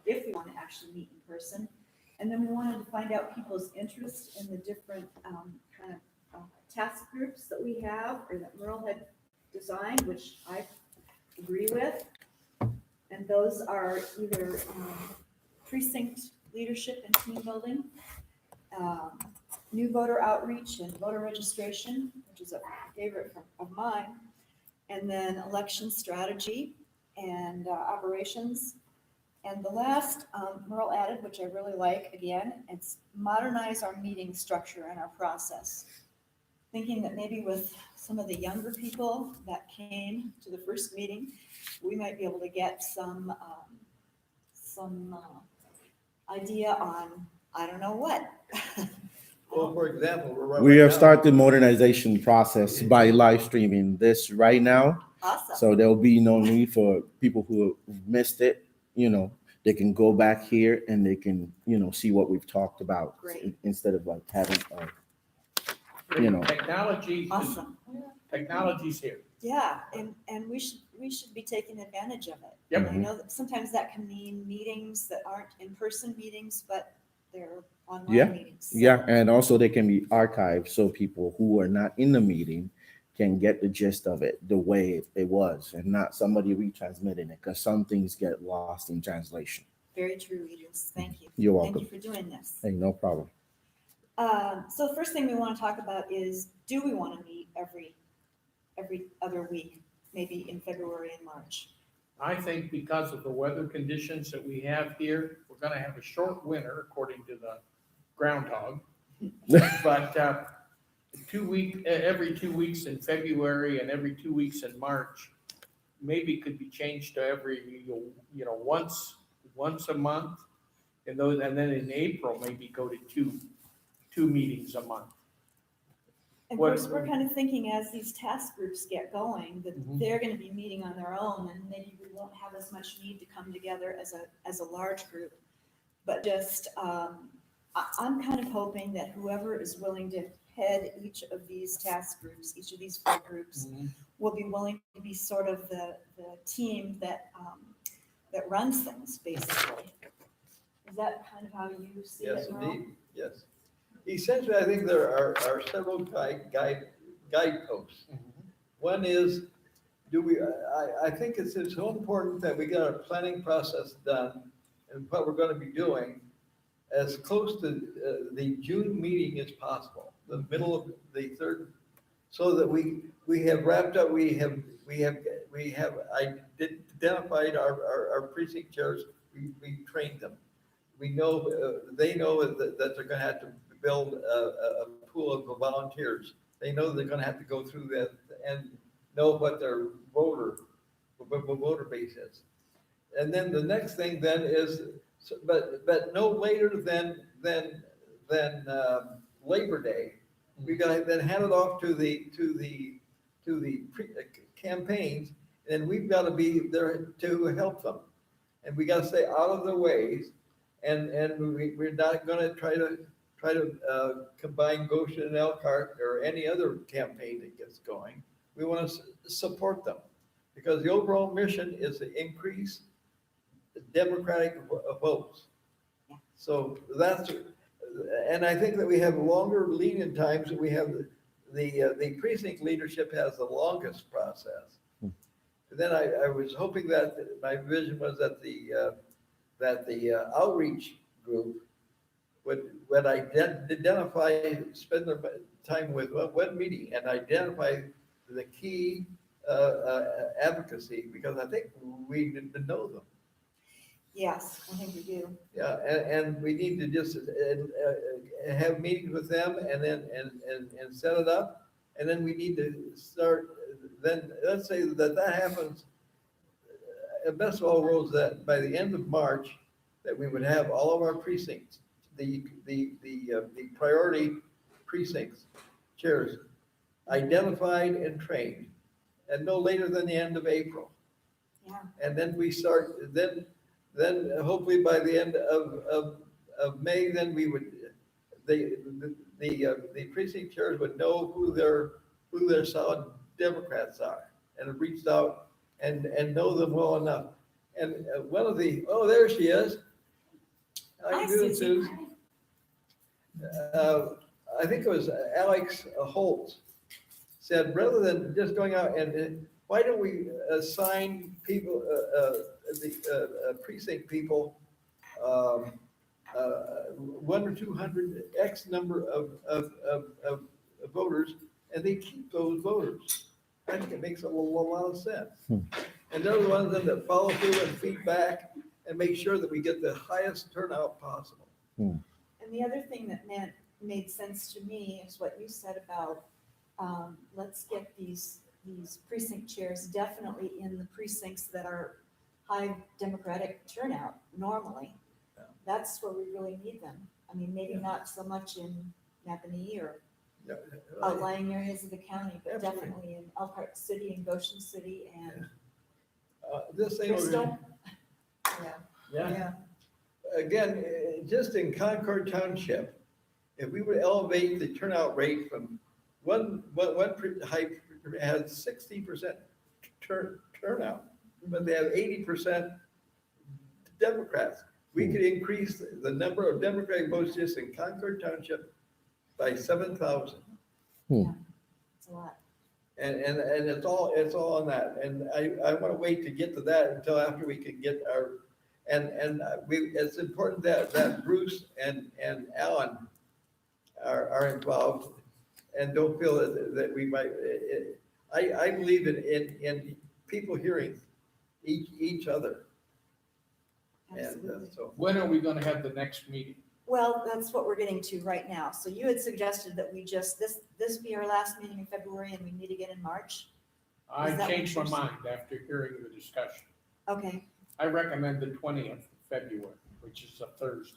if we want to actually meet in person. And then we wanted to find out people's interest in the different kind of task groups that we have or that Merle had designed, which I agree with. And those are either precinct leadership and team building, new voter outreach and voter registration, which is a favorite of mine, and then election strategy and operations. And the last Merle added, which I really like, again, it's modernize our meeting structure and our process. Thinking that maybe with some of the younger people that came to the first meeting, we might be able to get some idea on, I don't know what. Well, for example, We have started the modernization process by live streaming this right now. Awesome. So there'll be no need for people who missed it, they can go back here and they can, see what we've talked about. Great. Instead of like having, Technology, Awesome. technology's here. Yeah, and we should be taking advantage of it. Yep. And I know that sometimes that can mean meetings that aren't in-person meetings, but they're online meetings. So- Yeah, and also they can be archived so people who are not in the meeting can get the gist of it the way it was and not somebody retransmitting it, because some things get lost in translation. Very true, Regis. Thank you. You're welcome. Thank you for doing this. Hey, no problem. So the first thing we want to talk about is, do we want to meet every other week, maybe in February and March? I think because of the weather conditions that we have here, we're gonna have a short winter according to the groundhog. But every 2 weeks in February and every 2 weeks in March, maybe could be changed to every, once a month. And then in April, maybe go to two meetings a month. And of What- course, we're kind of thinking as these task groups get going, that Mhm. they're going to be meeting on their own, and maybe we won't have as much need to come together as a large group. But just, I'm kind of hoping that whoever is willing to head each of these task groups, each of these 4 groups, will be willing to be sort of the team that runs things, basically. Is that kind of how you see Yes, it, Merle? indeed, yes. Essentially, I think there are several guideposts. One is, I think it's so important that we get our planning process done and what we're going to be doing as close to the June meeting as possible, the middle of the third, so that we have wrapped up, we have identified our precinct chairs, we trained them. We know, they know that they're going to have to build a pool of volunteers. They know they're going to have to go through that and know what their voter base is. And then the next thing then is, but no later than Labor Day, we got to then hand it off to the campaigns, and we've got to be there to help them. And we got to stay out of their ways, and we're not going to try to combine Goshen and Elkhart or any other campaign that gets going. We want to support them because the overall mission is to increase the Democratic votes. So that's, and I think that we have longer lead-in times. We have the precinct leadership has the longest process. And then I was hoping that my vision was that the outreach group would identify, spend their time with one meeting and identify the key advocacy, because I think we need to know them. Yes, I think we do. Yeah, and we need to just have meetings with them and then and set it up, and then we need to start. Then let's say that happens. Best of all worlds, that by the end of March, that we would have all of our precincts, the priority precincts chairs identified and trained, and no later than the end of April. Yeah. And then we start, then hopefully by the end of May, then we would, the precinct chairs would know who their solid Democrats are, and have reached out and know them well enough. And one of the, oh, there she is. How you doing, Suze? I think it was Alex Holtz said, rather than just going out and why don't we assign people, the precinct people, 1 or 200 X number of voters, and they keep those voters. I think it makes a lot of sense. And they're the ones that follow through and feedback and make sure that we get the highest turnout possible. And the other thing that made sense to me is what you said about, let's get these precinct chairs definitely in the precincts that are high Democratic turnout normally. Yeah. That's where we really need them. I mean, maybe Yeah. not so much in Napanee or Yeah. outlying areas of the county, but Absolutely. definitely in Elkhart City and Goshen City and This thing, Bristol. Yeah, yeah, yeah. again, just in Concord Township, if we would elevate the turnout rate from one high had 60% turnout, but they have 80% Democrats. We could increase the number of Democratic votes just in Concord Township by 7,000. It's a lot. And it's all on that. And I want to wait to get to that until after we can get our, it's important that Bruce and Alan are involved and don't feel that we might, I believe in people hearing each other. And Absolutely. so, When are we gonna have the next meeting? Well, that's what we're getting to right now. So you had suggested that we just, this be our last meeting in February and we meet again in March? I Is that changed my what you're mind after hearing the discussion. Okay, I recommend the 20th of February, which is a Thursday.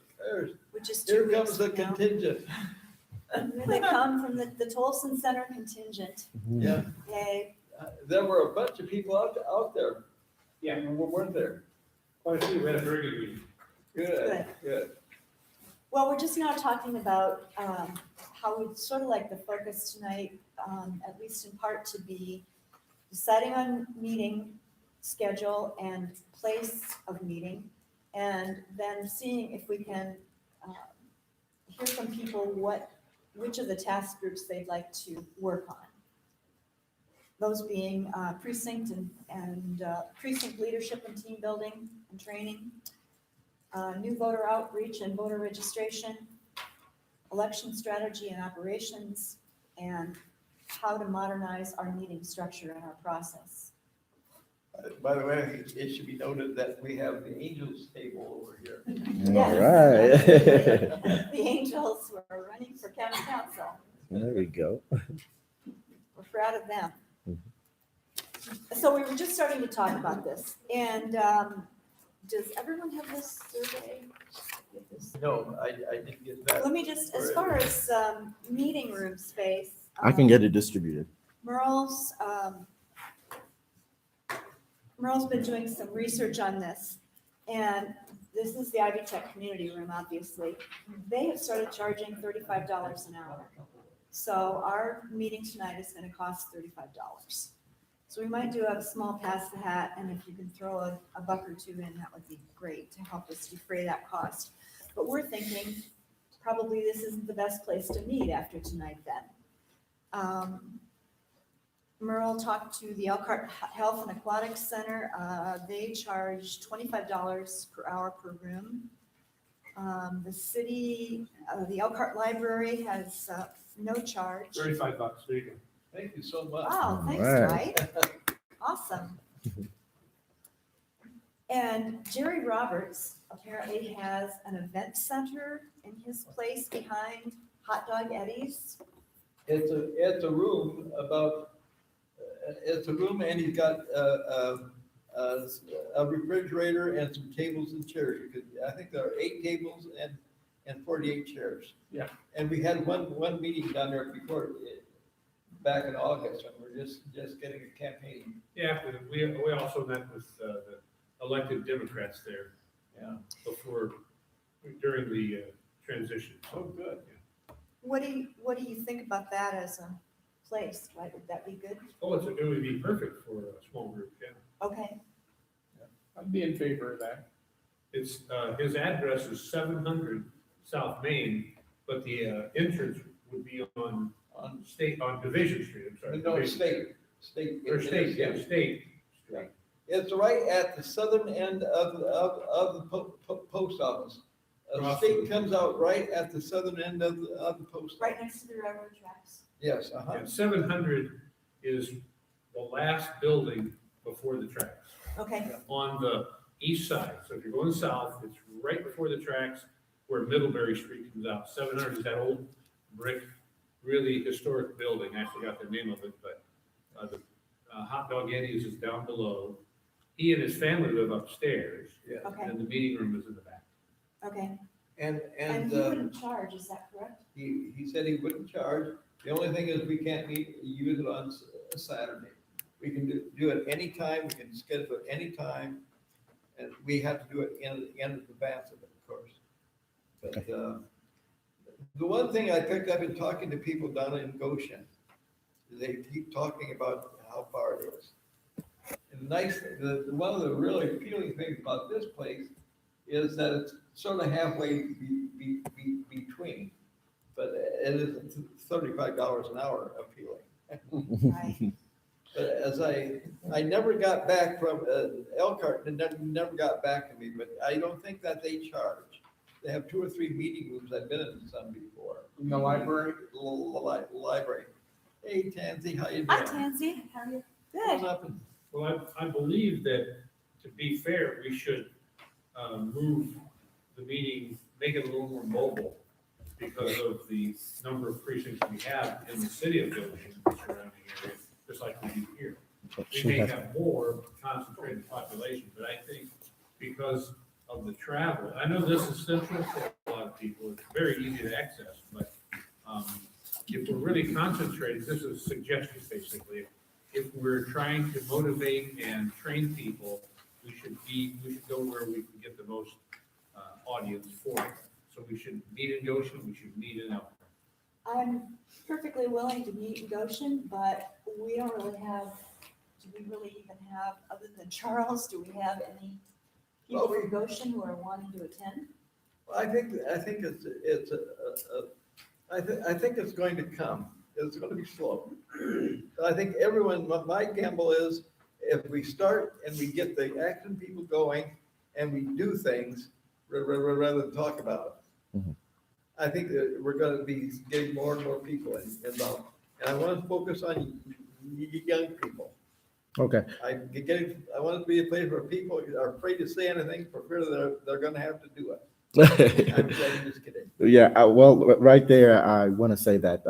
which is here 2 comes weeks the from now. contingent. Here they come from the Tolson Center contingent. Yeah, Yay. there were a bunch of people out there. Yeah. Weren't there? Quite a few, we had a very good meeting. Good. Well, we're just now talking about how we'd sort of like the focus tonight, at least in part, to be deciding on meeting schedule and place of meeting, and then seeing if we can hear from people which of the task groups they'd like to work on. Those being precinct and precinct leadership and team building and training, new voter outreach and voter registration, election strategy and operations, and how to modernize our meeting structure and our process. By the way, it should be noted that we have the Angels table over here. All right. The Angels who are running for county council. There we go. We're proud of them. So we were just starting to talk about this, and does everyone have this survey? No, I didn't get that. Let me just, as far as meeting room space. I can get it distributed. Merle's been doing some research on this, and this is the Ivy Tech Community Room, obviously. They have started charging $35 an hour. So our meeting tonight is gonna cost $35. So we might do a small pass the hat, and if you can throw a buck or two in, that would be great to help us defray that cost. But we're thinking probably this isn't the best place to meet after tonight then. Merle talked to the Elkhart Health and Aquatics Center. They charge $25 per hour per room. The city, the Elkhart Library has no charge. $35, there you go. Thank you so much. Oh, thanks, Right. Dwight. Awesome. And Jerry Roberts apparently has an event center in his place behind Hot Dog Eddie's. It's a room about, it's a room and he's got a refrigerator and some tables and chairs. I think there are 8 tables and 48 chairs. Yeah. And we had one meeting down there before, back in August, when we're just getting a campaign. Yeah, we also met with the elected Democrats there Yeah. during the transition. Oh, good. What do you think about that as a place? Dwight, would that be good? Oh, it would be perfect for a small group, yeah. Okay, I'd be in favor of that. It's, his address is 700 South Main, but the entrance would be on Division Street, I'm sorry. No, Division state. Or State, yeah, State Yeah. Street. It's right at the southern end of the post office. State comes out right at the southern end of the post. Right next to the railroad tracks. Yes, uh-huh. And 700 is the last building before the tracks, Okay, on the east side. So if you're going south, it's right before the tracks where Middlebury Street comes out. 700 is that old brick, really historic building. I forgot the name of it, but the Hot Dog Eddie's is down below. He and his family live upstairs, Yeah. okay, and the meeting room is in the back. okay. And And he wouldn't charge, is that correct? he said he wouldn't charge. The only thing is we can't use it on a Saturday. We can do it anytime, we can schedule it anytime, and we have to do it in advance of it, of course. But, the one thing I picked up in talking to people down in Goshen, they keep talking about how far it is. And one of the really appealing things about this place is that it's sort of halfway between, but it is $35 an hour appealing. Right. But as I never got back from Elkhart, and never got back to me, but I don't think that they charge. They have 2 or 3 meeting rooms. I've been in some before. In the library? Library. Hey, Tansy, how you doing? Hi, Tansy, how are you? Come Good. up and- Well, I believe that, to be fair, we should move the meeting, make it a little more mobile because of the number of precincts we have in the city of Goshen, and surrounding area, just like we do here. We may have more concentrated population, but I think because of the travel, I know this is central for a lot of people, it's very easy to access, but if we're really concentrated, this is a suggestion basically, if we're trying to motivate and train people, we should go where we can get the most audience for it. So we should meet in Goshen, we should meet in Elkhart. I'm perfectly willing to meet in Goshen, but we don't really have, do we really even have, other than Charles, do we have any people Well, from Goshen who are wanting to attend? I think I think it's going to come. It's going to be slow. I think everyone, my gamble is if we start and we get the action people going and we do things rather than talk about it. Mhm. I think that we're going to be getting more and more people involved. And I want to focus on young people. Okay. I want it to be a place where people are afraid to say anything for fear they're going to have to do it. I'm just kidding. Yeah, well, right there, I want to say that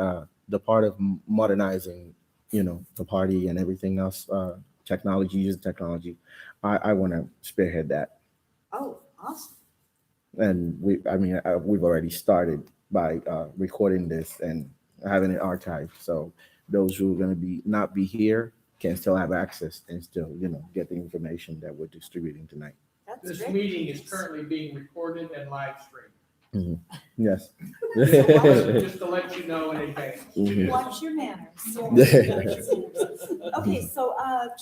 the part of modernizing, the party and everything else, using technology, I want to spearhead that. Oh, awesome. And we've already started by recording this and having it archived. So those who are going to not be here can still have access and still, get the information that we're distributing tonight. That's This great. meeting is currently being recorded and live streamed. Yes. Just to let you know in advance. Mhm. Watch your manners. Okay, so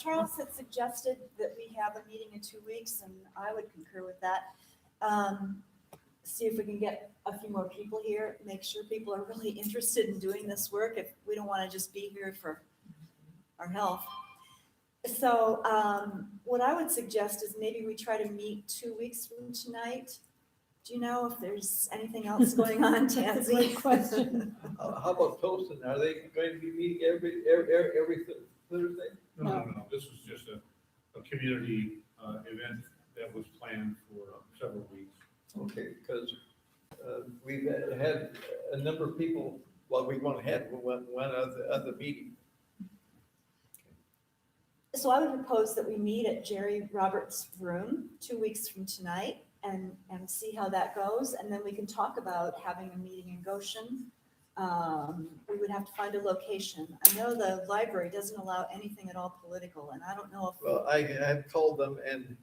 Charles had suggested that we have a meeting in 2 weeks, and I would concur with that. See if we can get a few more people here, make sure people are really interested in doing this work, if we don't want to just be here for our health. So what I would suggest is maybe we try to meet 2 weeks from tonight. Do you know if there's anything else going on, Tansy? Great question. How about Towson? Are they going to be meeting every Thursday? No. This is just a community event that was planned for several weeks. Okay, because we've had a number of people, well, we won't have one other meeting. So I would propose that we meet at Jerry Roberts' room 2 weeks from tonight and see how that goes. And then we can talk about having a meeting in Goshen. We would have to find a location. I know the library doesn't allow anything at all political, and I don't know if. Well, I have called them and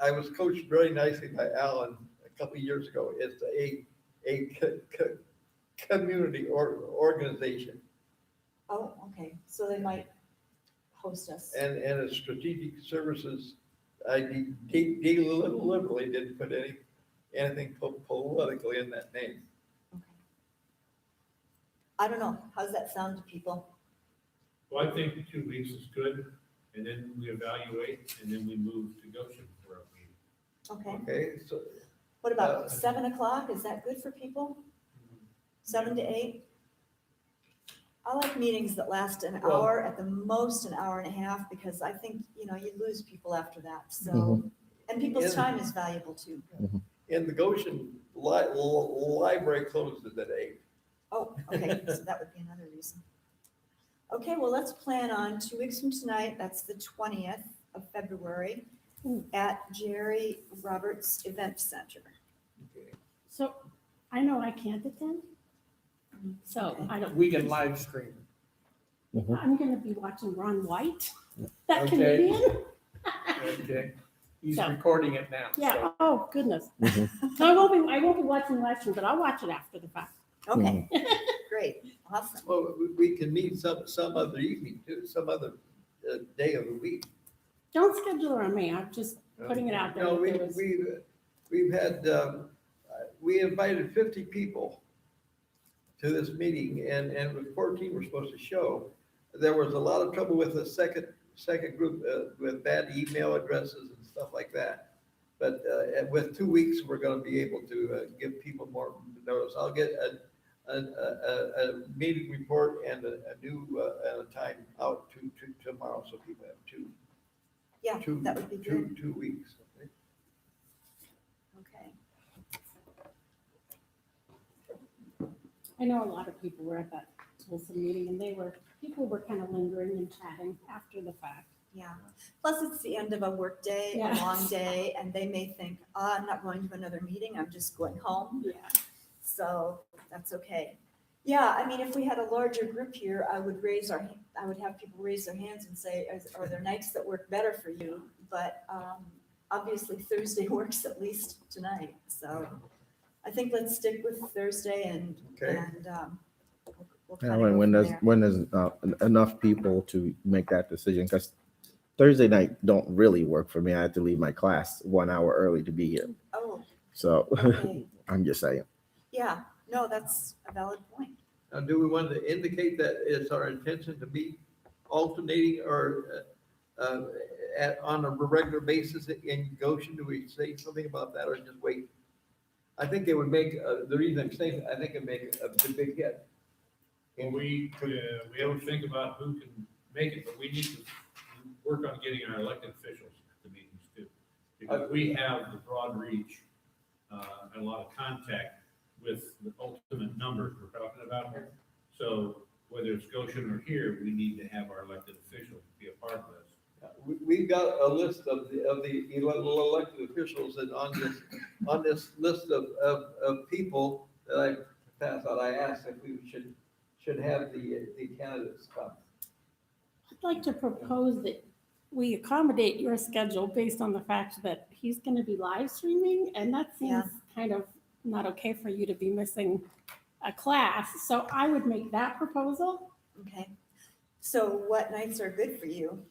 I was coached very nicely by Alan a couple of years ago. It's a community organization. Oh, okay. So they might host us. And it's strategic services deliberately didn't put anything political in that name. Okay. I don't know, how's that sound to people? Well, I think 2 weeks is good, and then we evaluate, and then we move to Goshen for a meeting. Okay, Okay, so what about 7 o'clock, is that good for people? 7 to 8? I like meetings that last an Well- hour, at the most an hour and a half, because I think, you lose people after that, so. Mhm. And people's Yeah. time is valuable too. in the Goshen library closes at 8. Oh, okay, so that would be another reason. Okay, well, let's plan on 2 weeks from tonight, that's the 20th of February, at Jerry Roberts Event Center. Okay. So I know I can't attend, so Okay. I don't, We can live stream. I'm gonna be watching Ron White, that Okay. comedian. Okay. He's So- recording it now. Yeah, oh goodness. Mhm. So I won't be watching the live stream, but I'll watch it after the fact. Okay, great, awesome. Well, we can meet some other evening too, some other day of the week. Don't schedule it on me, I'm just putting it out there. No, that there was- we've had, we invited 50 people to this meeting and with 14 were supposed to show. There was a lot of trouble with the second group with bad email addresses and stuff like that. But and with 2 weeks, we're going to be able to give people more notice. I'll get a meeting report and a new and a time out to tomorrow, so people have Yeah, that would be good, 2 weeks. Okay? okay. I know a lot of people were at that Wilson meeting and people were kind of lingering and chatting after the fact. Yeah, plus it's the end of a work day, a Yeah. long day, and they may think, I'm not going to another meeting, I'm just going home, Yeah. so that's okay. Yeah, I mean, if we had a larger group here, I would have people raise their hands and say, are there nights that work better for you? But obviously Thursday works at least tonight, so I think let's stick with Thursday and Okay. we'll Yeah, kinda go when from there's, there. when there's enough people to make that decision, because Thursday night don't really work for me. I have to leave my class 1 hour early to be here. Oh, So okay, I'm just saying. yeah, no, that's a valid point. Now, do we want to indicate that it's our intention to be alternating or on a regular basis in Goshen? Do we say something about that or just wait? I think it would make, the reason I'm saying, I think it'd make a big hit. And we have to think about who can make it, but we need to work on getting our elected officials at the meetings too. Because we have the broad reach, and a lot of contact with the ultimate numbers we're talking about here. So whether it's Goshen or here, we need to have our elected officials be a part of this. We've got a list of the elected officials and on this list of people that I passed out, I asked if we should have the candidates come. I'd like to propose that we accommodate your schedule based on the fact that he's going to be live streaming, and that Yeah. seems kind of not okay for you to be missing a class. So I would make that proposal. Okay, so what nights are good for you?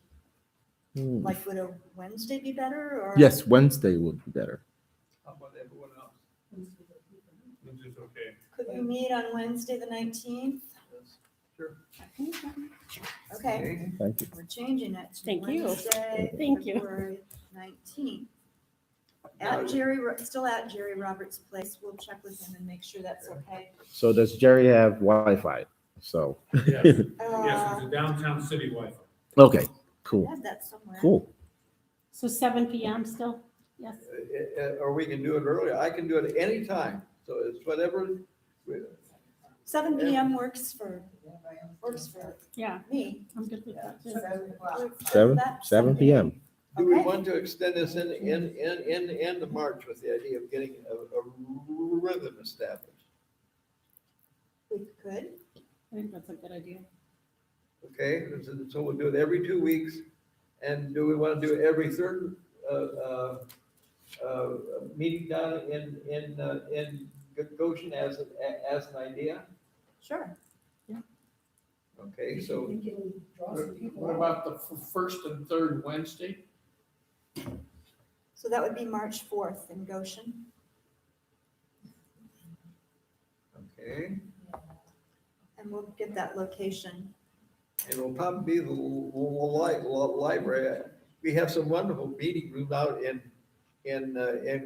Hmm. Like, would a Wednesday be better, or? Yes, Wednesday would be better. How about everyone else? Which is okay. Could we meet on Wednesday, the 19th? Sure. Okay, Thank you. we're changing it to Thank you. Wednesday, Thank you. February 19th. Now- Still at Jerry Roberts' place, we'll check with him and make sure that's okay. So does Jerry have Wi-Fi? So, Yes, yes, Uh, it's a downtown city Wi-Fi. okay, I cool, have that somewhere. cool. So 7 PM still? Yes. Or we can do it earlier. I can do it any time. So it's whatever. 7 PM works for Yeah, me. I'm good with that too. Seven PM. Do we Okay. want to extend this in the end of March with the idea of getting a rhythm established? We could, I think that's a good idea. Okay, so we'll do it every 2 weeks. And do we want to do it every third meeting down in Goshen as an idea? sure. Okay, so What about the first and third Wednesday? So that would be March 4th in Goshen. Okay, And we'll get that location. and it'll probably be the library. We have some wonderful meeting rooms out in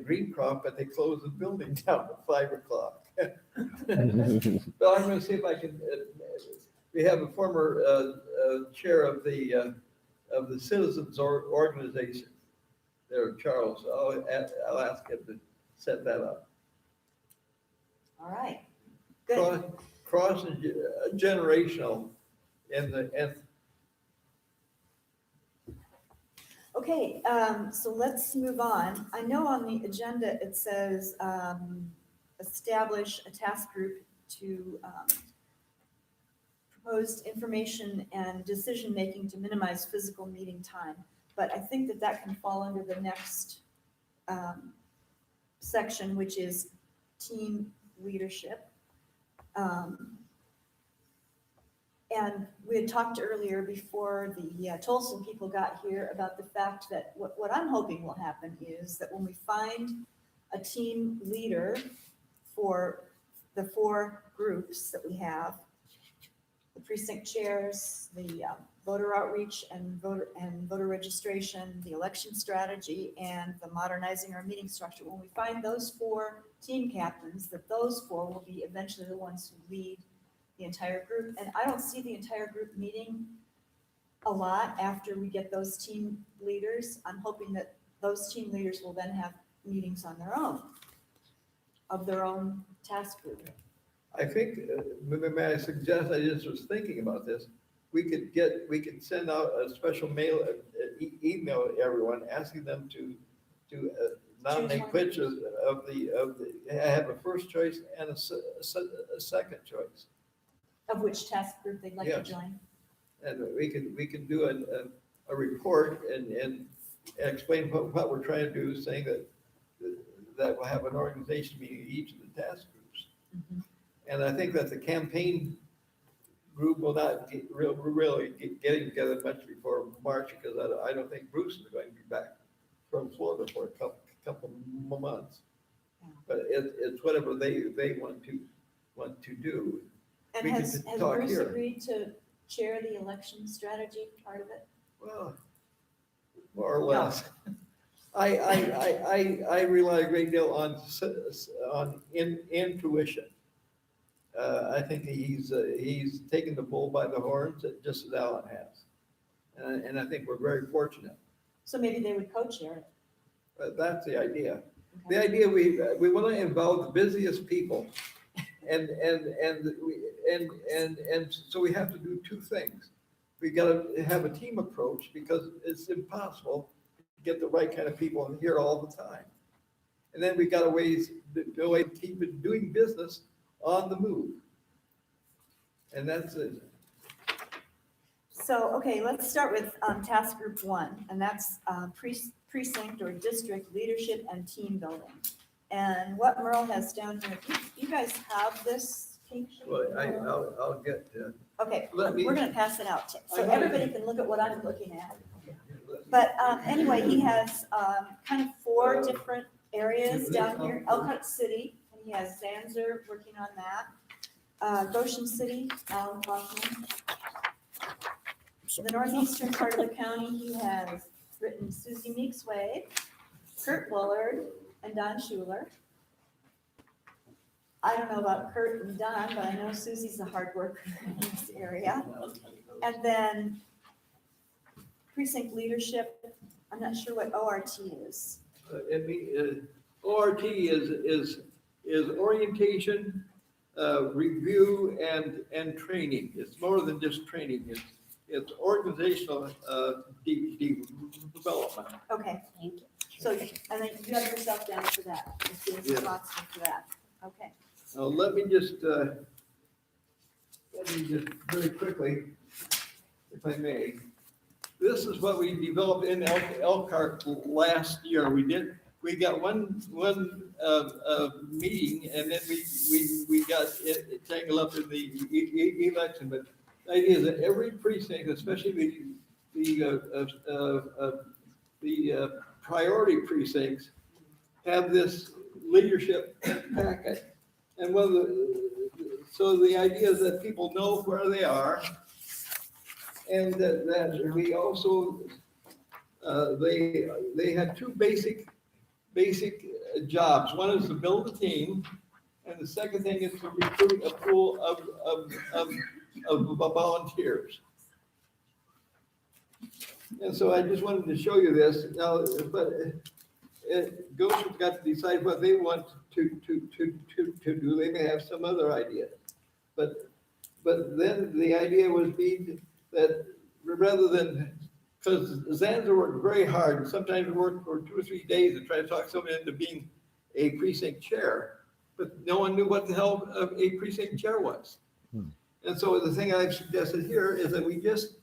Greencroft, but they close the building down at 5 o'clock. But I'm gonna see if I can, we have a former chair of the citizens organization there, Charles. I'll ask him to set that up. All right, good. Cross generational and Okay, so let's move on. I know on the agenda it says establish a task group to propose information and decision-making to minimize physical meeting time. But I think that that can fall under the next section, which is team leadership. And we had talked earlier before the Tolson people got here about the fact that what I'm hoping will happen is that when we find a team leader for the 4 groups that we have, the precinct chairs, the voter outreach and voter registration, the election strategy, and the modernizing our meeting structure, when we find those 4 team captains, that those 4 will be eventually the ones who lead the entire group. And I don't see the entire group meeting a lot after we get those team leaders. I'm hoping that those team leaders will then have meetings on their own, of their own task group. I think, may I suggest, I just was thinking about this, we could send out a special mail, email to everyone, asking them to nominate which of the, have a first choice and a second choice. Of which task group they'd like to Yes. join. And we can do a report and explain what we're trying to do, saying that we'll have an organization meeting at each of the task groups. Mhm. And I think that the campaign group will not really get getting together much before March, because I don't think Bruce is going to be back from Florida for a couple months. Yeah. But it's whatever they want to do. And We can has talk Bruce here. agreed to chair the election strategy part of it? Well, more or less. I rely a great deal on intuition. I think he's taken the bull by the horns, just as Alan has. And I think we're very fortunate. So maybe they would co-chair it. But that's the idea. Okay. The idea, we want to involve the busiest people. And so we have to do 2 things. We got to have a team approach, because it's impossible to get the right kind of people in here all the time. And then we got to keep it doing business on the move. And that's it. So, okay, let's start with task group 1, and that's precinct or district leadership and team building. And what Merle has down here, you guys have this pink sheet? Well, I'll get, Okay, let me- we're gonna pass it out, so I- everybody can look at what I'm looking at. But anyway, he has kind of 4 different areas down here. Elkhart City, and he has Zanzer working on that. Goshen City, Alan Kaufman. The northeastern part of the county, he has written Susie Meeks Wade, Kurt Bullard, and Don Schuler. I don't know about Kurt and Don, but I know Susie's a hard worker in this area. And then precinct leadership, I'm not sure what ORT is. ORT is orientation, review, and training. It's more than just training. It's organizational development. Okay, Thank you. so, and then you have yourself down for that, as being Yeah. responsible for that. Okay. Now, let me just very quickly, if I may, this is what we developed in Elkhart last year. We got one meeting, and then we got it tangled up in the election. But the idea is that every precinct, especially the priority precincts have this leadership packet. And so the idea is that people know where they are, and that we also, they have two basic jobs. One is to build a team, and the second thing is to recruit a pool of volunteers. And so I just wanted to show you this now, but Goshen's got to decide what they want to do. They may have some other idea. But then the idea would be that rather than, because Zanza worked very hard, sometimes worked for 2 or 3 days to try to talk someone into being a precinct chair, but no one knew what the hell a precinct chair was. And so the thing I've suggested here is that we just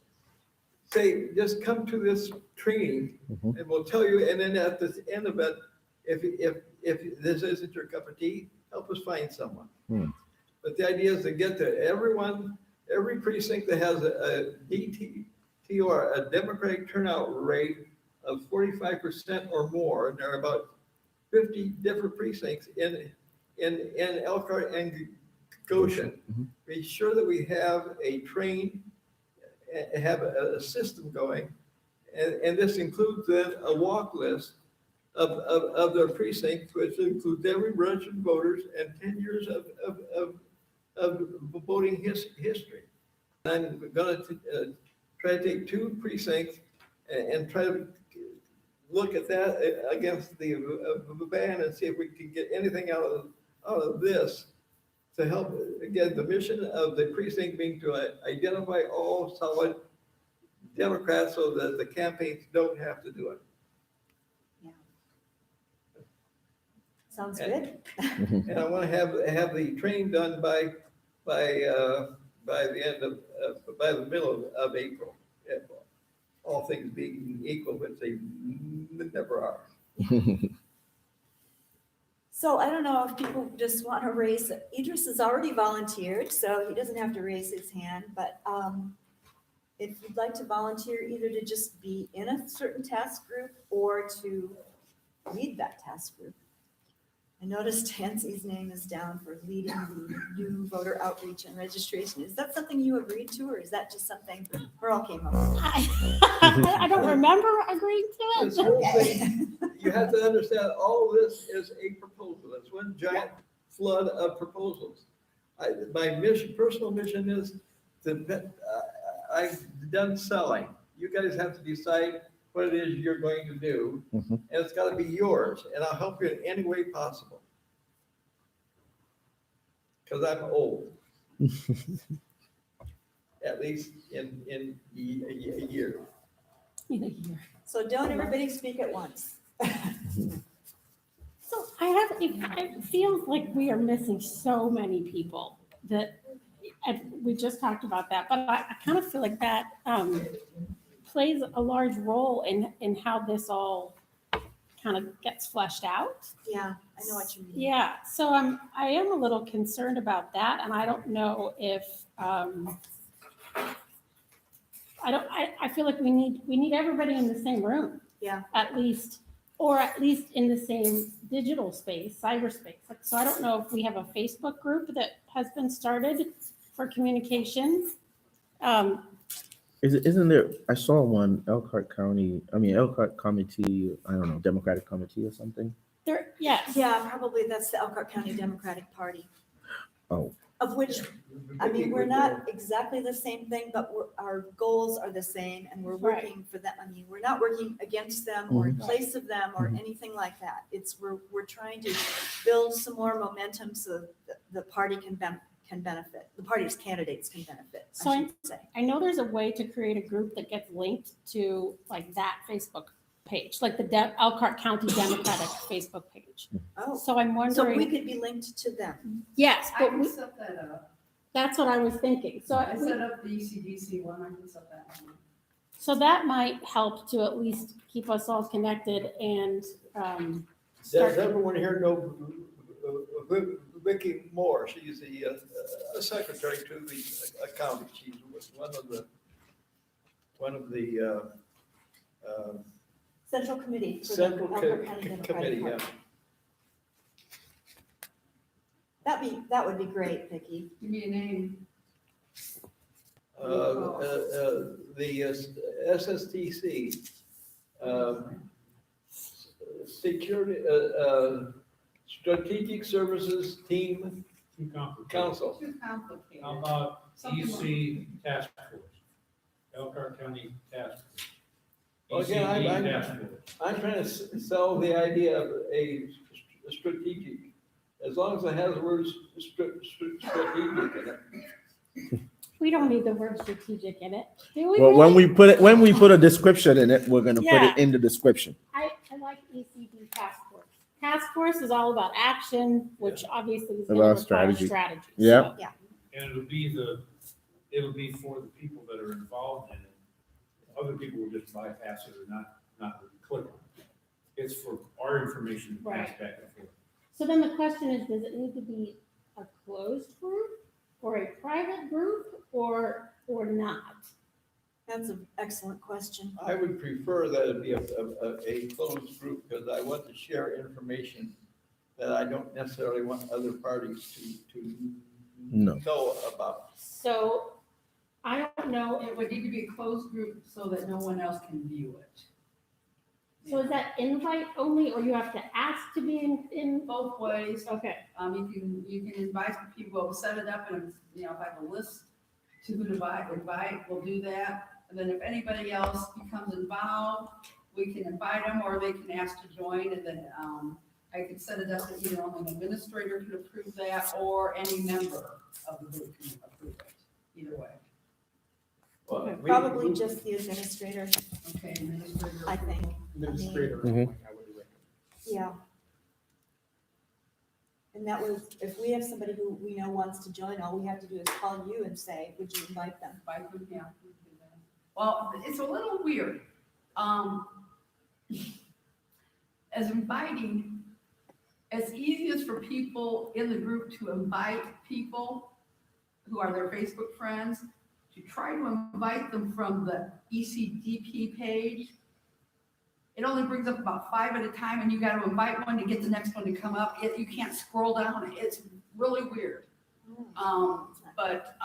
say, just come to this training and we'll tell you, and then at the end of it, if this isn't your cup of tea, help us find someone. But the idea is to get to everyone, every precinct that has a DT or a Democratic turnout rate of 45% or more, and there are about 50 different precincts in Elkhart and Goshen. Be sure that we have a trained, have a system going, and this includes then a walk list of their precinct, which includes every registered voters and 10 years of voting history. I'm going to try to take 2 precincts and try to look at that against the ban and see if we can get anything out of this to help, again, the mission of the precinct being to identify all solid Democrats so that the campaigns don't have to do it. Sounds good. And I want to have the training done by the end of, by the middle of April. All things being equal, which they never are. So I don't know if people just want to raise, Idris has already volunteered, so he doesn't have to raise his hand, but if you'd like to volunteer, either to just be in a certain task group or to lead that task group. I noticed Nancy's name is down for leading the new voter outreach and registration. Is that something you agreed to, or is that just something Merle came up with? I don't remember agreeing to This it. whole thing, you have to understand, all of this is a proposal. It's one giant flood of proposals. My mission, personal mission is to, I've done selling. You guys have to decide what it is you're going to do, and it's got to be yours, and I'll help you in any way possible. Because I'm old. At least in a year. In a year. So don't everybody speak at once. So it feels like we are missing so many people that, and we just talked about that, but I kind of feel like that plays a large role in how this all kind of gets fleshed out. Yeah, I know what you mean. Yeah, so I am a little concerned about that, and I don't know if I feel like we need everybody in the same room. Yeah. At least in the same digital space, cyberspace. So I don't know if we have a Facebook group that has been started for communication. Isn't there? I saw one Elkhart Committee. I don't know, Democratic Committee or something. There, yes. Yeah, probably that's the Elkhart County Democratic Party. Oh. Of which, I mean, we're not exactly the same thing, but our goals are the same, and we're working for them. I mean, we're not working against them or in place of them or anything like that. It's we're trying to build some more momentum so the party can benefit. The party's candidates can benefit. So I should say. I know there's a way to create a group that gets linked to like that Facebook page, like the Elkhart County Democratic Facebook page. Oh, So I'm so wondering. we could be linked to them. Yes, I but can set that up. that's what I was thinking. So I set up the ECDC one, I can set that one. So that might help to at least keep us all connected and Does start. everyone here know Vicki Moore? She's the secretary to the county. She's one of the Central Committee for the Central Elkhart County Democratic Committee, yeah. Party. That would be great, Vicki. Give me a name. The SSTC, Security, Strategic Services Team Too complicated. Council. Too complicated. How about Something EC Task Force? Elkhart County Task Well, Force. again, I'm- ECD Task Force. I'm trying to sell the idea of a strategic, as long as it has the word strategic in it. We don't need the word strategic in it, do we? Well, when really? we put a description in it, we're gonna put Yeah. it in the description. I like ECD task force. Task force is all about action, which obviously is going About to require strategy. strategy. Yeah. So, And it'll be for the people that are involved in it. Other people will just bypass it or not click on it. It's for our information to pass Right. back and forth. So then the question is, does it need to be a closed group or a private group or not? That's an excellent question. I would prefer that it be a closed group, because I want to share information that I don't necessarily want other parties to No. know about. So I don't know. It would need to be a closed group so that no one else can view it. So is that invite only, or you have to ask to be in? Both ways. Okay. You can invite people, we'll set it up and, if I have a list to who to invite, we'll do that. And then if anybody else becomes involved, we can invite them or they can ask to join, and then, I can set it up that either only an administrator can approve that or any member of the group can approve it, either way. Well, Okay, Probably just the administrator, Okay, administrator. I think. Administrator. Mhm. I would recommend. Yeah. And that was, if we have somebody who we know wants to join, all we have to do is call you and say, would you invite them? Invite them, yeah, we can do that. Well, it's a little weird. As inviting, as easy as for people in the group to invite people who are their Facebook friends, to try to invite them from the ECDP page, it only brings up about 5 at a time, and you got to invite one to get the next one to come up. You can't scroll down. It's really weird. But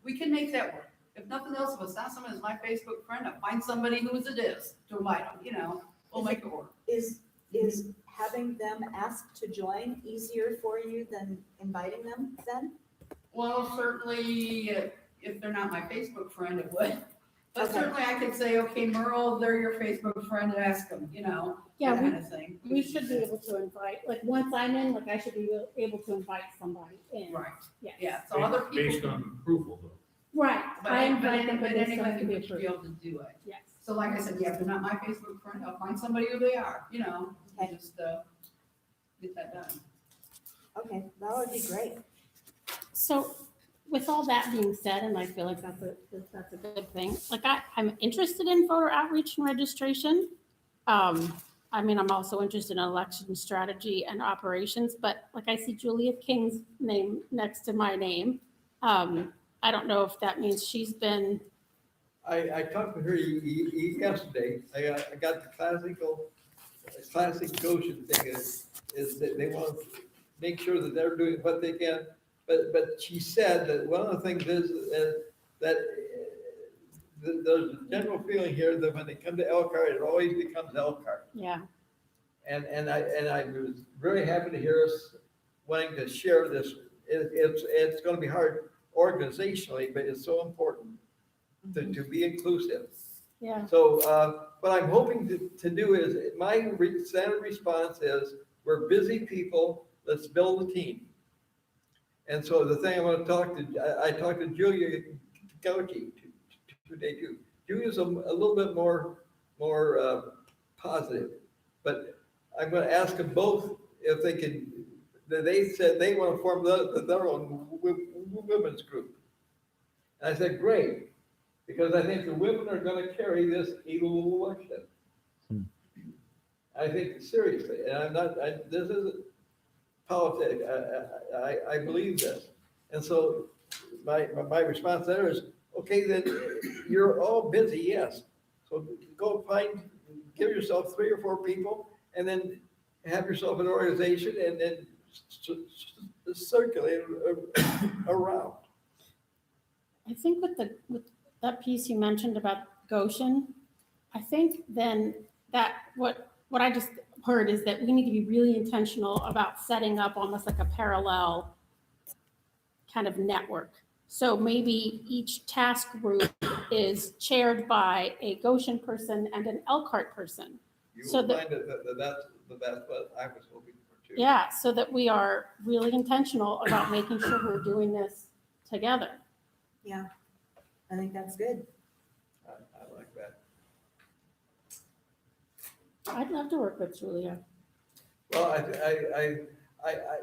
we can make that work. If nothing else, if it's not someone who's my Facebook friend, I'll find somebody whose it is to invite them, we'll make it work. Is having them ask to join easier for you than inviting them then? Well, certainly, if they're not my Facebook friend, it would. But Okay. certainly I could say, okay, Merle, they're your Facebook friend, and ask them, Yeah, that kind of thing. we should be able to invite, like, once I'm in, like, I should be able to invite somebody in. Right, Yes. yeah, so other people. Based on approval though. Right, But I invite them, but but they still have anybody to be would be approved. able to do it. Yes. So like I said, yeah, if they're not my Facebook friend, I'll find somebody who they are, Okay. just, get that done. Okay, that would be great. So with all that being said, and I feel like that's a good thing, like I'm interested in voter outreach and registration. I'm also interested in election strategy and operations, but like I see Julia King's name next to my name. I don't know if that means she's been, I talked to her yesterday. I got the classic Goshen thing is that they want to make sure that they're doing what they can. But she said that one of the things is that there's a general feeling here that when they come to Elkhart, it always becomes Elkhart. yeah, And I was very happy to hear us wanting to share this. It's going to be hard organizationally, but it's so important to be inclusive. yeah. So what I'm hoping to do is, my standard response is, we're busy people, let's build a team. And so the thing I talked to Julia Gauchi today too. Julia's a little bit more positive, but I'm going to ask them both if they can. They said they want to form their own women's group. And I said, great, because I think the women are going to carry this election. I think seriously, and this isn't politics. I believe this. And so my response there is, okay, then you're all busy, yes. So go find give yourself 3 or 4 people, and then have yourself an organization, and then circulate around. I think with that piece you mentioned about Goshen, I think then that what I just heard is that we need to be really intentional about setting up almost like a parallel kind of network. So maybe each task group is chaired by a Goshen person and an Elkhart person. You So will that- find that's what I was hoping for too. Yeah, so that we are really intentional about making sure we're doing this together. Yeah, I think that's good. I like that. I'd love to work with Julia. Well,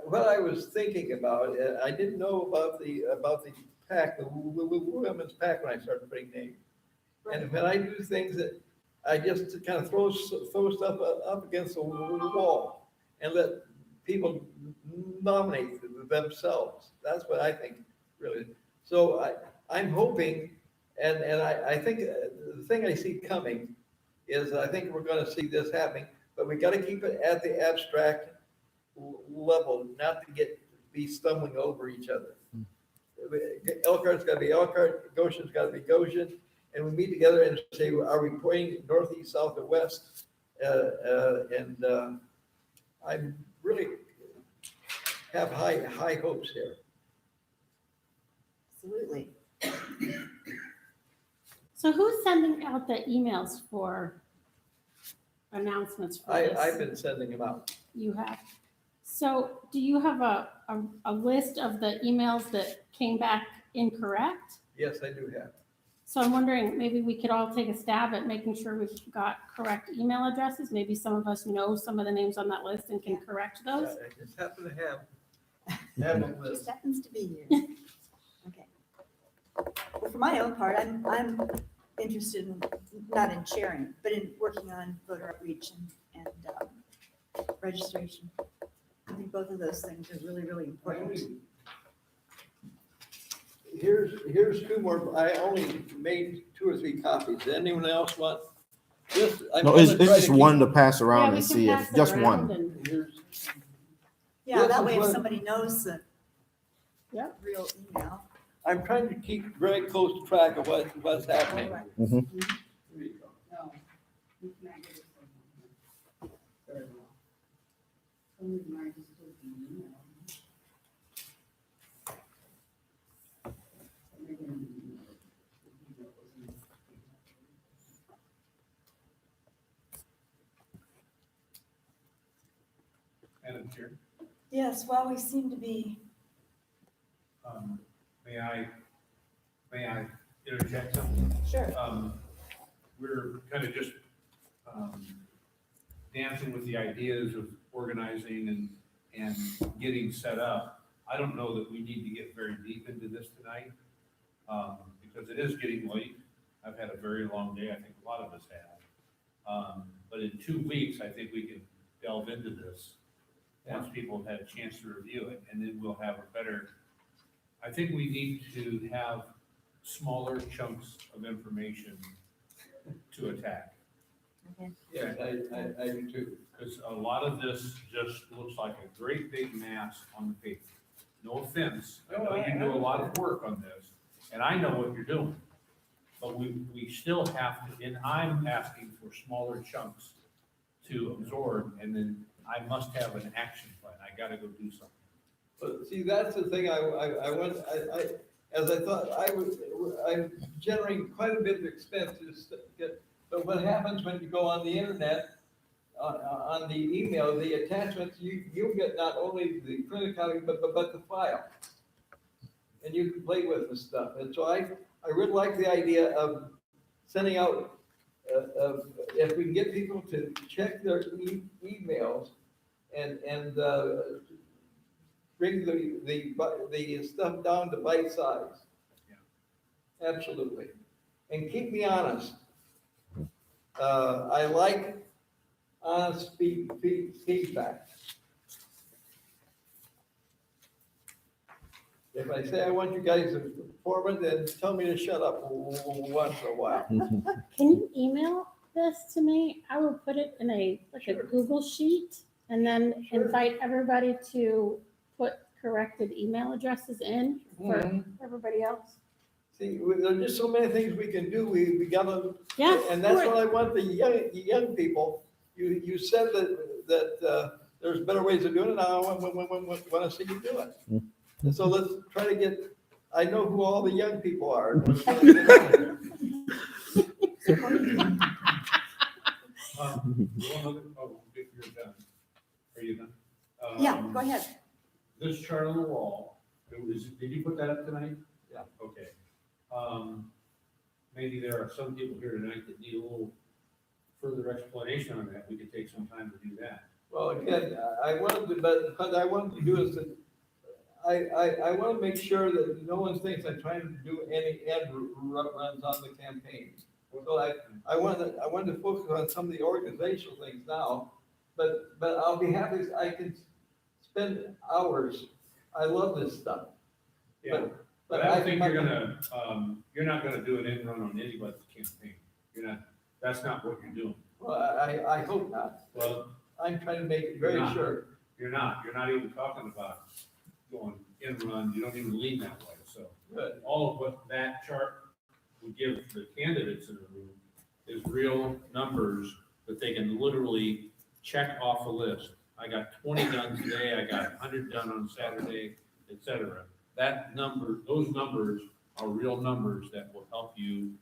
what I was thinking about, I didn't know about the pack, the women's pack when I started putting names. And when I do things that, I just kind of throw stuff up against the wall and let people nominate themselves. That's what I think, really. So I'm hoping, and I think the thing I see coming is I think we're gonna see this happening, but we gotta keep it at the abstract level, not to be stumbling over each other. Elkhart's gotta be Elkhart, Goshen's gotta be Goshen, and we meet together and say, are we pointing northeast, south, or west? I'm really have high hopes here. Absolutely. So who's sending out the emails for announcements for this? I've been sending them out. You have. So do you have a list of the emails that came back incorrect? Yes, I do have. So I'm wondering, maybe we could all take a stab at making sure we've got correct email addresses. Maybe some of us know some of the names on that list and can correct those. I just happen to have a Just list. happens to be here. Okay. Well, for my own part, I'm interested in, not in sharing, but in working on voter outreach and registration. I think both of those things are really, really important. Here's 2 more. I only made 2 or 3 copies. Does anyone else want this? I'm No, it's gonna try just to keep- one to pass Yeah, around we and can see pass if, it just around one. and- Here's, Yeah, This that is way if what- somebody knows the Yeah. real email. I'm trying to keep very close track of what's happening. Mhm. Here you go. No, you cannot get it from them. Very well. Some of them are just looking, you know. They're gonna be, you know, Madam Chair, Yes, well, we seem to be, may I interject something? sure. We're kind of just dancing with the ideas of organizing and getting set up. I don't know that we need to get very deep into this tonight, because it is getting late. I've had a very long day, I think a lot of us have. But in 2 weeks, I think we can delve into this, once people have had a chance to review it, and then we'll have a better, I think we need to have smaller chunks of information to attack. Yes, I do too. Because a lot of this just looks like a great big mass on the paper. No offense, I know you do a lot of work on this, and I know what you're doing. But we still have to, and I'm asking for smaller chunks to absorb, and then I must have an action plan. I gotta go do something. But see, that's the thing as I thought, I'm generating quite a bit of expenses to get, but what happens when you go on the internet, on the email, the attachments, you get not only the printed copy, but the file. And you can play with the stuff. And so I really like the idea of sending out, if we can get people to check their emails and bring the stuff down to bite size. Yeah. Absolutely. And keep me honest. I like honest feedback. If I say I want you guys to form it, then tell me to shut up once in a while. Can you email this to me, I would put it in a Sure. Google sheet and then Sure. invite everybody to put corrected email addresses in for everybody else. See, there's just so many things we can do, we gotta, Yeah. and that's what I want the young people, you said that there's better ways of doing it, now I wanna see you do it. And so let's try to get, I know who all the young people are. One other, oh, if you're done. Are you done? Yeah, go ahead. This chart on the wall, did you put that up tonight? Yeah. Okay. Maybe there are some people here tonight that need a little further explanation on that. We could take some time to do that. Well, again, I wanted to, but I wanted to do is that I want to make sure that no one thinks I'm trying to do any ad runs on the campaign. So I wanted to focus on some of the organizational things now, but I'll be happy, I can spend hours. I love this stuff. Yeah, but I don't think you're not gonna do an end run on anybody's campaign. You're not, that's not what you're doing. Well, I hope not. Well, I'm trying to make it very You're not. sure. you're not even talking about going end run. You don't even lean that way, so. Good. All of what that chart would give the candidates in the room is real numbers that they can literally check off a list. I got 20 done today, I got 100 done on Saturday, et cetera. That number, those numbers are real numbers that will help you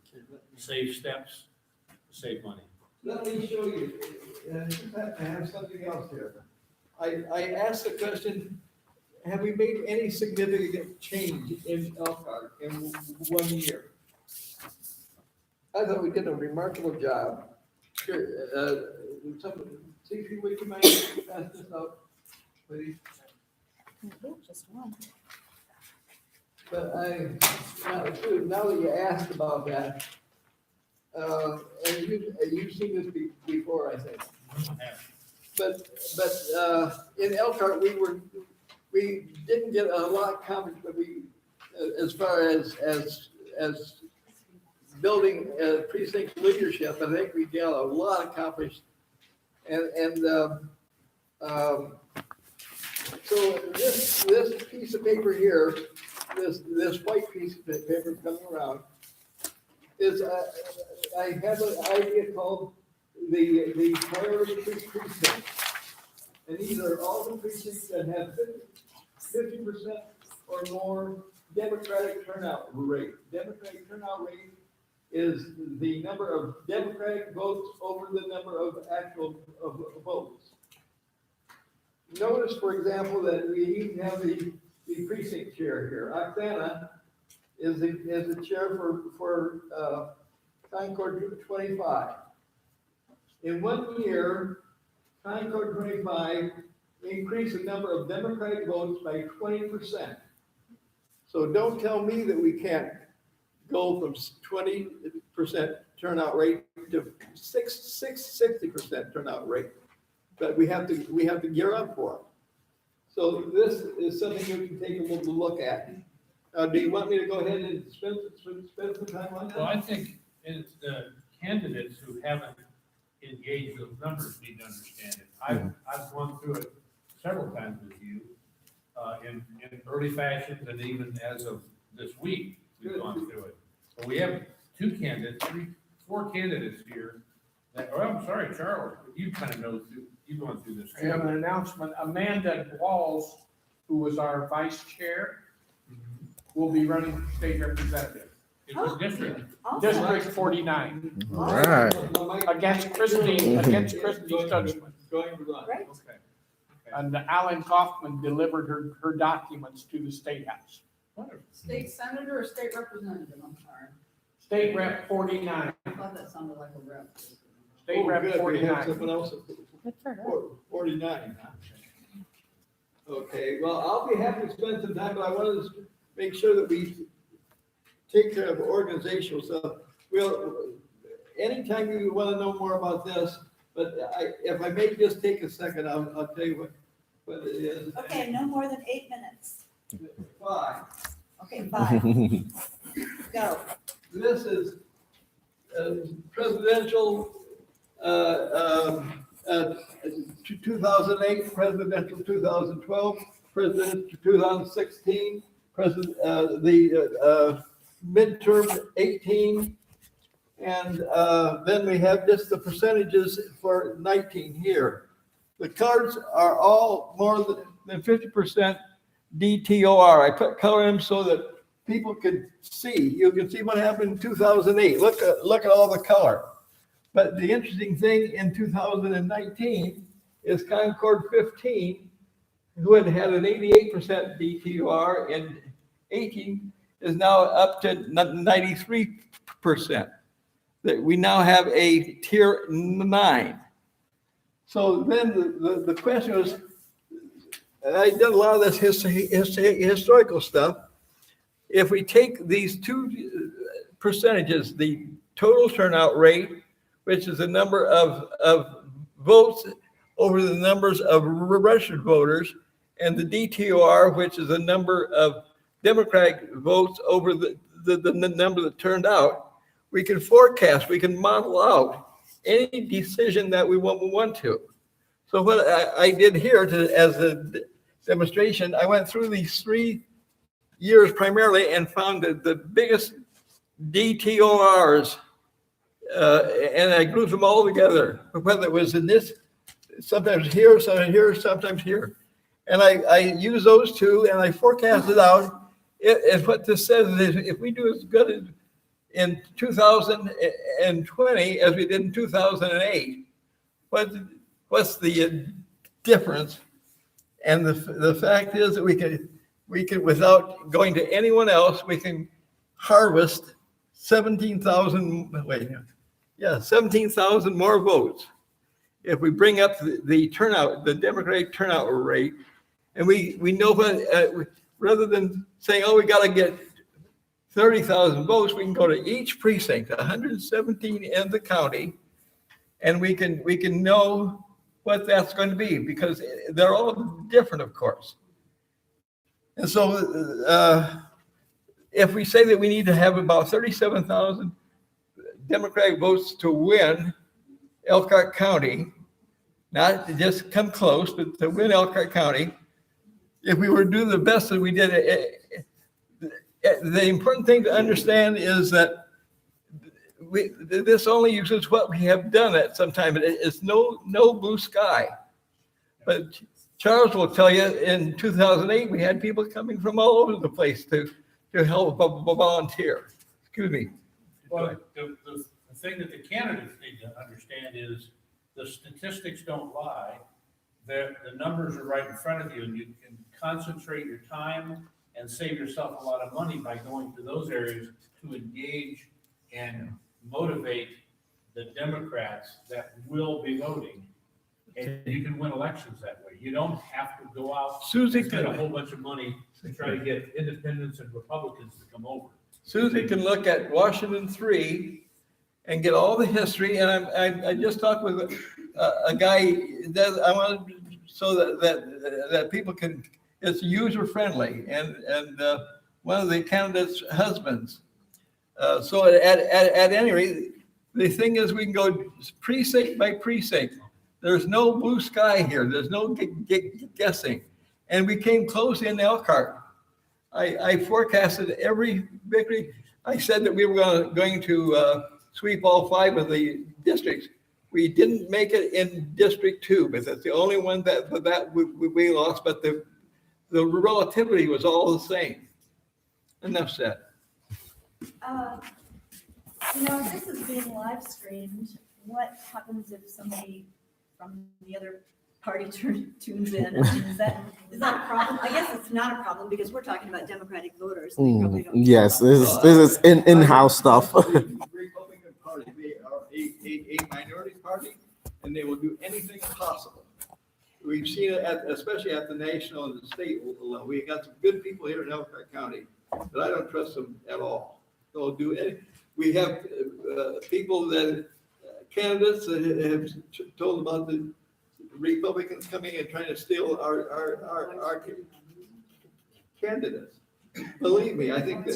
save steps, save money. Let me show you, I have something else here. I asked the question, have we made any significant change in Elkhart in 1 year? I thought we did a remarkable job. Here, Cece, would you mind pass this out, please? Just one. But now that you asked about that, and you've seen this before, I think. But in Elkhart, we didn't get a lot accomplished, but as far as building precinct leadership, I think we got a lot accomplished. So this piece of paper here, this white piece of paper coming around, is, I have an idea called the priority precinct. And these are all the precincts that have 50% or more Democratic turnout rate. Democratic turnout rate is the number of Democratic votes over the number of actual votes. Notice, for example, that we even have the precinct chair here. Oksana is the chair for Concord 25. In 1 year, Concord 25 increased the number of Democratic votes by 20%. So don't tell me that we can't go from 20% turnout rate to 60% turnout rate. But we have to gear up for it. So this is something you can take a little look at. Do you want me to go ahead and spend some time on that? Well, I think it's the candidates who haven't engaged those numbers need to understand it. I've gone through it several times with you, in early fashions and even as of this week, we've gone through it. But we have four candidates here that, oh, I'm sorry, Charles, you kind of know, you've gone through this I have too. an announcement. Amanda Walls, who was our vice chair, will be running for state representative. It was district. Awesome. District 49, All right. against Christie Stutzman. Going to run. Great. Okay. And Alan Kaufman delivered her documents to the State House. Wonderful. State senator or state representative, I'm sorry. State Rep 49, I thought that sounded like a rep. State Oh, Rep good, we have 49. someone else, Good for her. 49. Okay, well, I'll be happy to spend some time, but I wanted to make sure that we take care of organizational stuff. Well, anytime you want to know more about this, but if I may just take a second, I'll tell you what it is. Okay, no more than 8 minutes. 5. Okay, 5, go. This is presidential 2008, presidential 2012, presidential 2016, the midterm 18, and then we have just the percentages for 19 here. The cards are all more than 50% DTOR. I put color in so that people could see. You can see what happened in 2008. Look at all the color. But the interesting thing in 2019 is Concord 15, who had an 88% DTOR in 18, is now up to 93%. That we now have a tier 9. So then the question was, I did a lot of this historical stuff. If we take these two percentages, the total turnout rate, which is the number of votes over the numbers of registered voters, and the DTOR, which is the number of Democratic votes over the number that turned out, we can forecast, we can model out any decision that we want to. So what I did here as a demonstration, I went through these 3 years primarily and found the biggest DTORs, and I grouped them all together, whether it was in this, sometimes here, sometimes here. And I used those two and I forecasted out if what this says is if we do as good as in 2020 as we did in 2008, what's the difference? And the fact is that we can, without going to anyone else, we can harvest 17,000 more votes if we bring up the turnout, the Democratic turnout rate. And we know what, rather than saying, oh, we got to get 30,000 votes, we can go to each precinct, 117 in the county, and we can know what that's going to be, because they're all different, of course. And so if we say that we need to have about 37,000 Democratic votes to win Elkhart County, not to just come close, but to win Elkhart County, if we were to do the best that we did, the important thing to understand is that this only uses what we have done at some time. It's no blue sky. But Charles will tell you in 2008, we had people coming from all over the place to help volunteer. Excuse me. Well, the thing that the candidates need to understand is the statistics don't lie. The numbers are right in front of you, and you can concentrate your time and save yourself a lot of money by going to those areas to engage and motivate the Democrats that will be voting. And you can win elections that way. You don't have to go out Susie and spend a whole bunch of money to try to get independents and Republicans to come over. Susie can look at Washington 3 and get all the history. And I just talked with a guy that I wanted so that people can, it's user friendly, and one of the candidates' husbands. So at any rate, the thing is we can go precinct by precinct. There's no blue sky here. There's no guessing. And we came close in Elkhart. I forecasted every victory. I said that we were going to sweep all 5 of the districts. We didn't make it in District 2, but that's the only one that we lost, but the relativity was all the same. Enough said. If this is being live streamed, what happens if somebody from the other party tunes in? I mean, is that a problem? I guess it's not a problem because we're talking about Democratic voters. They probably don't care Yes, about this is in-house stuff. The Republican Party, they are a minority party, and they will do anything possible. We've seen it especially at the national and the state level. We got some good people here in Elkhart County, but I don't trust them at all. They'll do anything. We have people that candidates that have told about the Republicans coming and trying to steal our candidates. Believe me, I think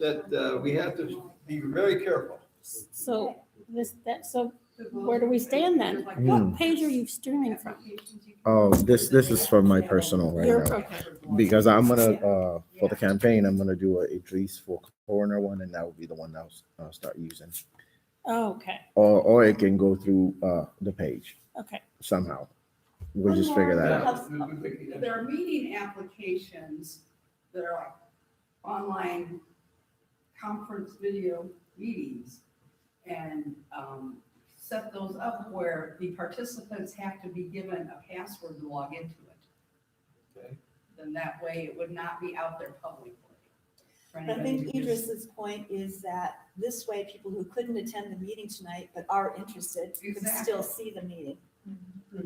that we have to be very careful. So where do we stand then? What page are you streaming from? Oh, this is for my personal right Your, now. okay, Because I'm gonna, for the campaign, I'm gonna do a Idris for coroner one, and that will be the one I'll start using. oh, okay, Or it can go through, the page okay. somehow. We'll just figure that out. There are meeting applications that are like online conference video meetings. And set those up where the participants have to be given a password to log into it. Okay. Then that way it would not be out there publicly. for I anybody think to use. Idris's point is that this way, people who couldn't attend the meeting tonight but are interested can still see the meeting.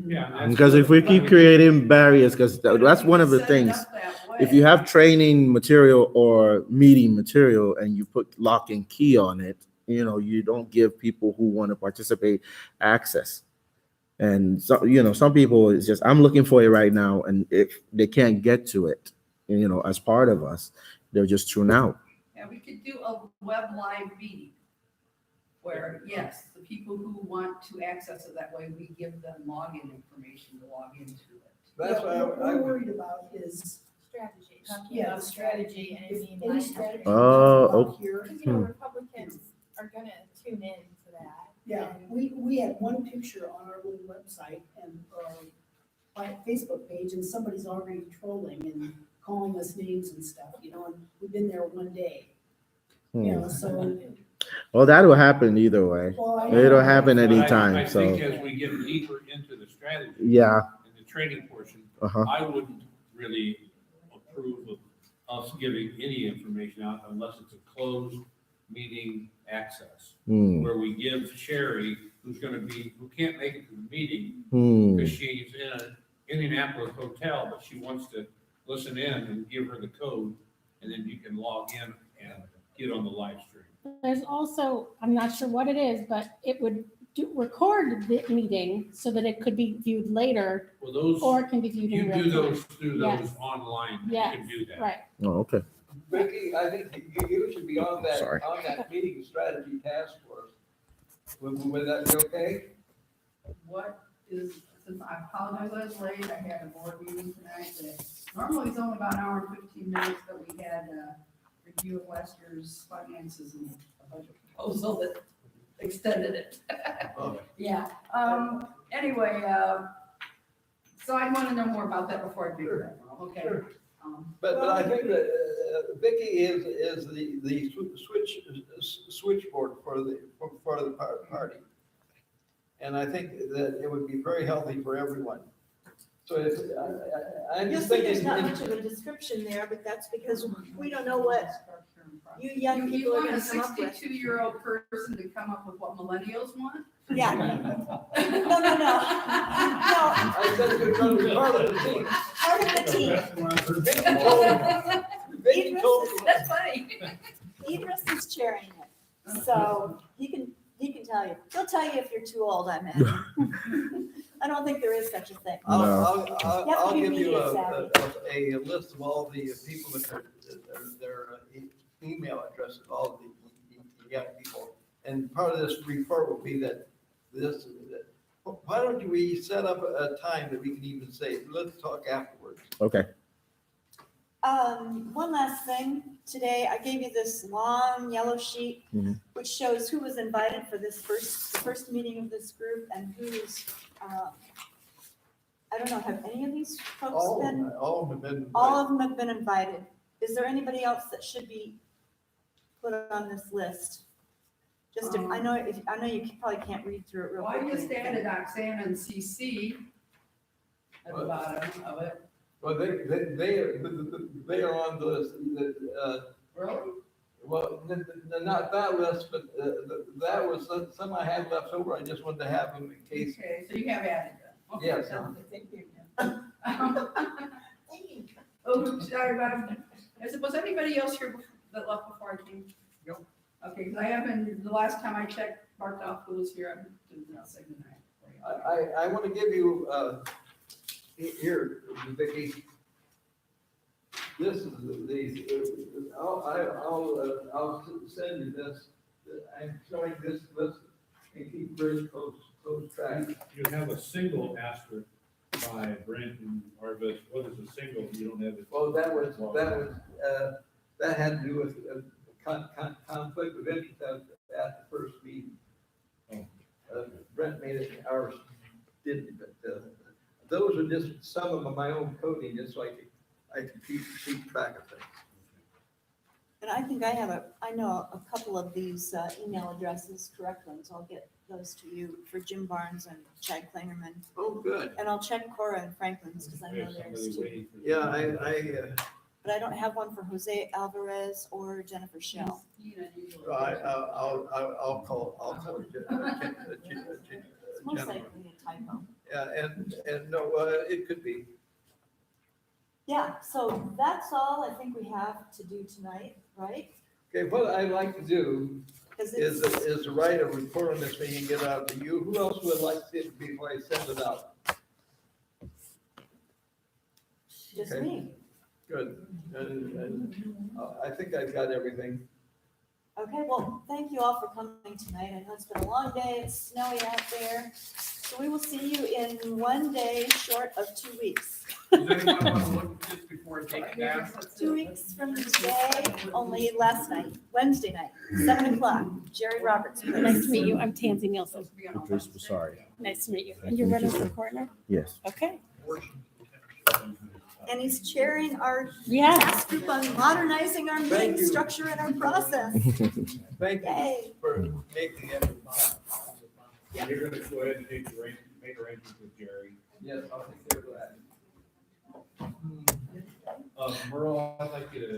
Yeah. that's Because if we what- keep creating barriers, because But if that's you one of the set it things. up that If way- you have training material or meeting material and you put lock and key on it, you don't give people who want to participate access. And so, some people, it's just, I'm looking for it right now. And if they can't get to it, as part of us, they'll just tune out. And we could do a web live meeting where, yes, the people who want to access it that way, we give them login information to log into it. That's why What we're worried about is, Strategy, talking Yeah, about strategy and if I mean, any strategy. Oh, comes okay. out here, because you know, Republicans are gonna tune in to that. yeah, and- we had one picture on our little website and, my Facebook page, and somebody's already trolling and calling us names and stuff, and we've been there one day. So, Well, that will happen either way. well, I It'll know. happen But I anytime. think So, as we get deeper into the strategy. yeah. And the training portion, Uh-huh. I wouldn't really approve of us giving any information out unless it's a closed meeting access, Hmm. where we give Sherry, who can't make it to the meeting, Hmm. because she's in an Indianapolis hotel, but she wants to listen in and give her the code, and then you can log in and get on the live stream. There's also, I'm not sure what it is, but it would record the meeting so that it could be viewed later, Well, those, or it can be viewed in you real do time. those through those Yes. online, you Yes, can do that. right. Oh, okay. Vicky, I think you should be on Sorry. that meeting strategy task force. Would that be okay? What is, since I apologize I was late, I had a board meeting tonight that normally it's only about an hour and 15 minutes, but we had a review of last year's finances and a budget proposal that extended it. Oh. Yeah, anyway, so I want to know more about that before I do that, okay? Sure. Um, But I think that Vicky is the switchboard for the party. And I think that it would be very healthy for everyone. So I'm You'll just see there's thinking. not much of a description there, but that's because we don't know what you young You people are want a gonna come up with. 62-year-old person to come up with what millennials want? Yeah. No. I said you're going to be part of the team. Part of the team. Vicky told me. That's funny. Idris is chairing it, so he can tell you. He'll tell you if you're too old, I imagine. I don't think there is such a thing. I'll give you You have to a list of all the people that their email addresses, all of the young people. And part of this report will be that why don't we set up a time that we can even say, let's talk afterwards. Okay. One last thing. Today, I gave you this long yellow sheet, Mhm. which shows who was invited for this first meeting of this group and who's, I don't know, have any of these folks been? All of them have been. All of them have been invited. Is there anybody else that should be put on this list? Just if, I know you probably can't read through it real Well, I quickly. just added Oksana and CC at the bottom of it. Well, they are on the list, Really? well, not that list, but that was some I had left over. I just wanted to have them in case. Okay, so you have added them. Okay, Yes. thank you. Oh, sorry about it. Was anybody else here that left before I came? Nope. Okay, because I haven't, the last time I checked, marked off who was here, I did not say goodnight. I want to give you, here, Vicky. This is I'll send you this. I'm showing this list and keep very close track. You have a single asterisk by Brent and Arvis. What is a single? You don't have it. Well, that had to do with conflict of interest at the first meeting. Brent made it, ours didn't, but those are just some of my own coding, just so I can keep track of things. And I think I know a couple of these email addresses, correct ones. I'll get those to you for Jim Barnes and Chad Klingerman. Oh, good. And I'll check Cora and Franklin's because I We know have theirs somebody too. waiting for. Yeah, But I don't have one for Jose Alvarez or Jennifer Shell. I'll call It's most likely a typo. Yeah, and no, it could be. Yeah, so that's all I think we have to do tonight, right? Okay, what I'd like to do Because is it's, to write a report on this meeting and get it out to you. Who else would like to see it before I send it out? just okay. me. Good. And I think I've got everything. Okay, well, thank you all for coming tonight. I know it's been a long day, it's snowy out there. So we will see you in 1 day short of 2 weeks. Does anyone want to look at this before I take it down? 2 weeks from today, only last night, Wednesday night, 7 o'clock, Jerry Roberts. Nice to meet you. I'm Tansy Nielsen. Patrice Basari. Nice to meet you. And you're running for coroner? Yes. Okay. And he's chairing our Yeah. task group on modernizing our Thank meeting you. structure and our process. Thank you Yay. for making it. You're gonna go ahead and make arrangements with Jerry. Yes, I'll take care of that. Merle, I'd like you to